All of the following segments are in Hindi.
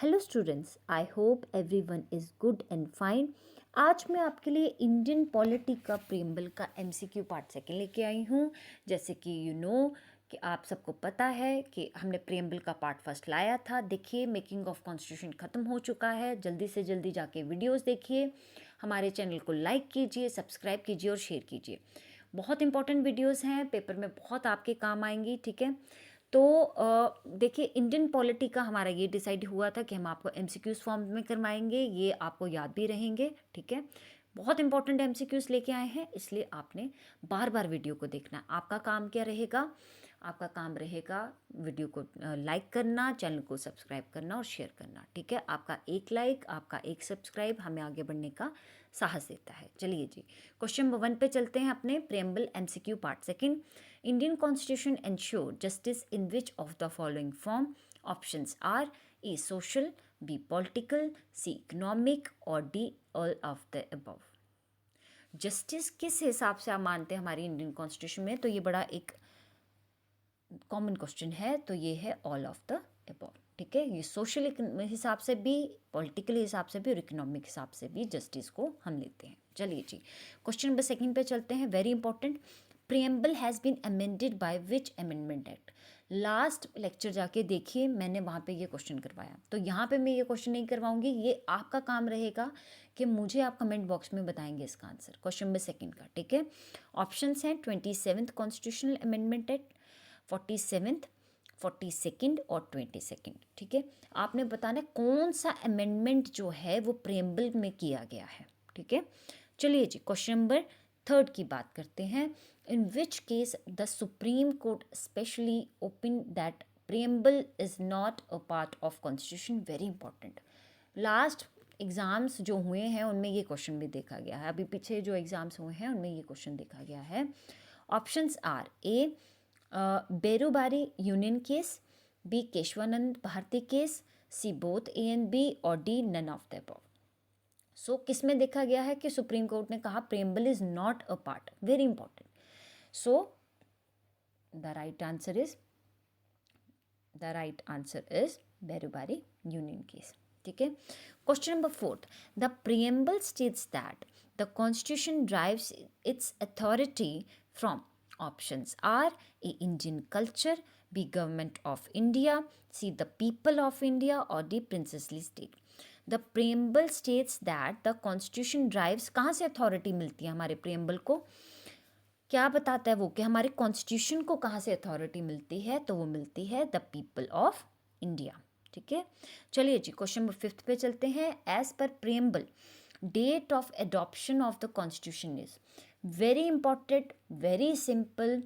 Hello students, I hope everyone is good and fine. आज मैं आपके लिए इंडियन पॉलिटी का प्रीएम्बल का एमसीक्यू पार्ट सेकंड लेके आई हूँ। जैसे कि कि आप सबको पता है कि हमने प्रीएम्बल का पार्ट फर्स्ट लाया था। देखिए, मेकिंग ऑफ कॉन्स्टिट्यूशन ख़त्म हो चुका है। जल्दी से जल्दी जाके वीडियोस देखिए, हमारे चैनल को लाइक कीजिए, सब्सक्राइब कीजिए और शेयर कीजिए। बहुत इंपॉर्टेंट वीडियोस हैं, पेपर में बहुत आपके काम आएंगी। ठीक है, तो देखिए, इंडियन पॉलिटी का हमारा ये डिसाइड हुआ था कि हम आपको एमसीक्यूज़ फॉर्म में करवाएंगे, ये आपको याद भी रहेंगे। ठीक है, बहुत इंपॉर्टेंट एमसीक्यूज़ लेके आए हैं, इसलिए आपने बार बार वीडियो को देखना है। आपका काम क्या रहेगा? आपका काम रहेगा वीडियो को लाइक करना, चैनल को सब्सक्राइब करना और शेयर करना। ठीक है, आपका एक लाइक, आपका एक सब्सक्राइब हमें आगे बढ़ने का साहस देता है। चलिए जी, क्वेश्चन नंबर 1 पे चलते हैं अपने preamble MCQ part second. Indian constitution ensure justice in which of the following form? Options are A social, B political, C economic और D all of the above. Justice किस हिसाब से आप मानते हैं हमारी इंडियन कॉन्स्टिट्यूशन में? तो ये बड़ा एक कॉमन क्वेश्चन है, तो ये है ऑल ऑफ द अबव। ठीक है, ये सोशल हिसाब से भी, पॉलिटिकल हिसाब से भी और इकोनॉमिक हिसाब से भी जस्टिस को हम लेते हैं। चलिए जी, क्वेश्चन नंबर सेकंड पे चलते हैं। Very important, preamble has been amended by which amendment act? Last lecture जाके देखिए, मैंने वहाँ पे ये क्वेश्चन करवाया, तो यहाँ पे मैं ये क्वेश्चन नहीं करवाऊंगी। ये आपका काम रहेगा कि मुझे आप कमेंट बॉक्स में बताएंगे इसका आंसर क्वेश्चन नंबर सेकंड का। ठीक है, ऑप्शंस हैं 27th constitutional amendment act, 47th, 42nd और 22nd। ठीक है, आपने बताना है कौन सा अमेंडमेंट जो है वो प्रीएम्बल में किया गया है। ठीक है, चलिए जी, क्वेश्चन नंबर थर्ड की बात करते हैं। In which case the Supreme Court specially open that preamble is not a part of constitution? Very important, last exams जो हुए हैं उनमें ये क्वेश्चन भी देखा गया है। अभी पीछे जो एग्ज़ाम्स हुए हैं उनमें ये क्वेश्चन देखा गया है। Options are A Berubari union case, B Kesavananda Bharati case, C both A and B और D none of the above. So किस में देखा गया है कि सुप्रीम कोर्ट ने कहा preamble is not a part? Very important. So the right answer is Berubari union case. ठीक है, question number fourth, the preamble states that the constitution drives its authority from? Options are A Indian culture, B government of India, C the people of India और D princely state. The preamble states that the constitution drives, कहाँ से अथॉरिटी मिलती है हमारे प्रीएम्बल को? क्या बताता है वो कि हमारे कॉन्स्टिट्यूशन को कहाँ से अथॉरिटी मिलती है? तो वो मिलती है द पीपल ऑफ इंडिया। ठीक है, चलिए जी, क्वेश्चन नंबर फिफ्थ पे चलते हैं। एज पर preamble date of adoption of the constitution is? Very important, very simple,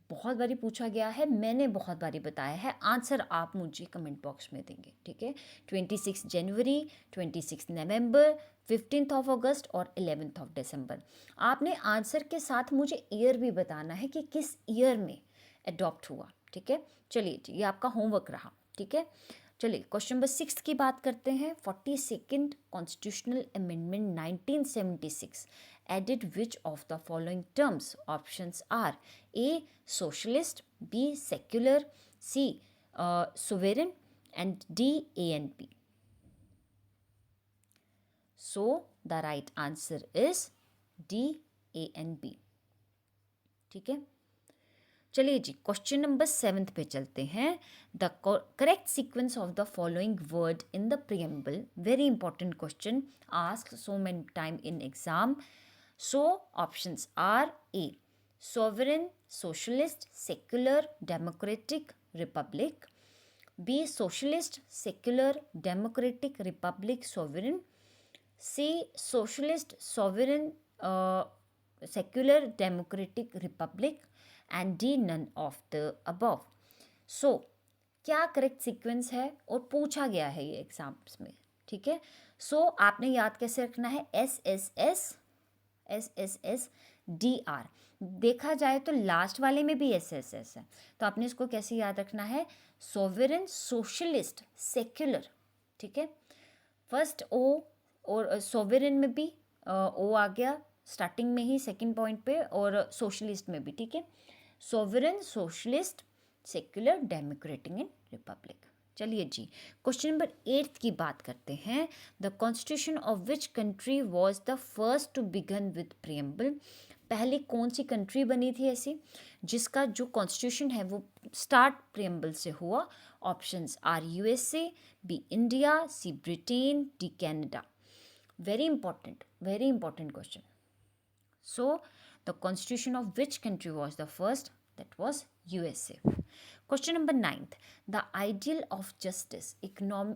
बहुत बारी पूछा गया है, मैंने बहुत बारी बताया है, आंसर आप मुझे कमेंट बॉक्स में देंगे। ठीक है, 26 जनवरी, 26 नवंबर, 15 ऑफ अगस्त और 11 ऑफ दिसंबर। आपने आंसर के साथ मुझे ईयर भी बताना है कि किस ईयर में अडॉप्ट हुआ। ठीक है, चलिए जी, ये आपका होमवर्क रहा। ठीक है, चलिए क्वेश्चन नंबर 6 की बात करते हैं। 42nd constitutional amendment 1976 added which of the following terms? Options are A socialist, B secular, C sovereign and D A and B. So the right answer is D A and B. ठीक है, चलिए जी, क्वेश्चन नंबर 7 पे चलते हैं। The correct sequence of the following word in the preamble? Very important question, ask so many time in exam. So options are A sovereign, socialist, secular, democratic, republic, B socialist, secular, democratic, republic, sovereign, C socialist, sovereign, secular, democratic, republic and D none of the above. So क्या करेक्ट सीक्वेंस है और पूछा गया है ये एग्जाम्स में। ठीक है, सो आपने याद कैसे रखना है? S D R. देखा जाए तो लास्ट वाले में भी एस है, तो आपने इसको कैसे याद रखना है? Sovereign, socialist, secular. ठीक है, फर्स्ट ओ और सोवेरेन में भी ओ आ गया स्टार्टिंग में ही सेकंड पॉइंट पे, और सोशलिस्ट में भी। ठीक है, sovereign, socialist, secular, democratic and republic. चलिए जी, क्वेश्चन नंबर 8 की बात करते हैं। The constitution of which country was the first to begin with preamble. पहले कौन सी कंट्री बनी थी ऐसी जिसका जो कॉन्स्टिट्यूशन है वो स्टार्ट प्रियम्बल से हुआ? Options are USA, B India, C Britain, D Canada. Very important question. So, the constitution of which country was the first? That was USA. Question number 9th. The ideal of justice,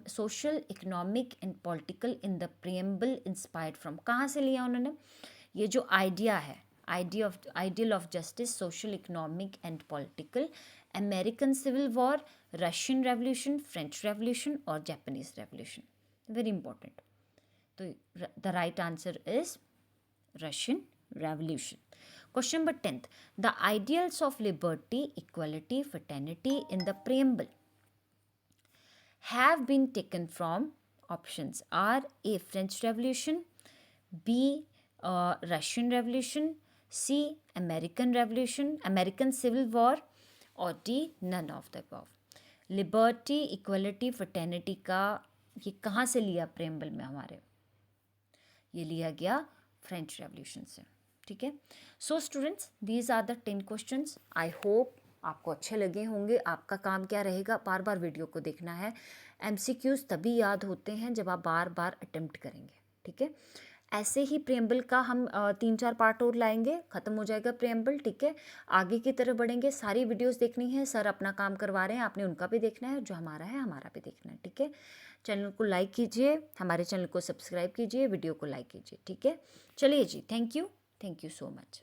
social, economic and political in the preamble inspired from. कहाँ से लिया उन्होंने? ये जो आइडिया है, ideal of justice, social, economic and political, American Civil War, Russian Revolution, French Revolution और Japanese Revolution. Very important. तो the right answer is Russian Revolution. Question number 10th. The ideals of liberty, equality, fraternity in the preamble have been taken from. Options are A. French Revolution, B. Russian Revolution, C. American Civil War और D. None of the above. Liberty, equality, fraternity का ये कहाँ से लिया प्रेम्बल में हमारे? ये लिया गया फ्रेंच रेवोल्यूशन से. ठीक है. So students, these are the 10 questions. I hope आपको अच्छे लगे होंगे. आपका काम क्या रहेगा? बार बार वीडियो को देखना है. एमसीक्यूज तभी याद होते हैं जब आप बार बार अटेम्प्ट करेंगे. ठीक है. ऐसे ही प्रेम्बल का हम 3-4 पार्ट और लाएंगे, ख़त्म हो जाएगा प्रेम्बल. ठीक है. आगे की तरफ बढ़ेंगे. सारी वीडियोस देखनी है. सर अपना काम करवा रहे हैं, आपने उनका भी देखना है. जो हमारा है हमारा भी देखना है. ठीक है. चैनल को लाइक कीजिए, हमारे चैनल को सब्सक्राइब कीजिए, वीडियो को लाइक कीजिए. ठीक है. चलिए जी, थैंक यू सो मच.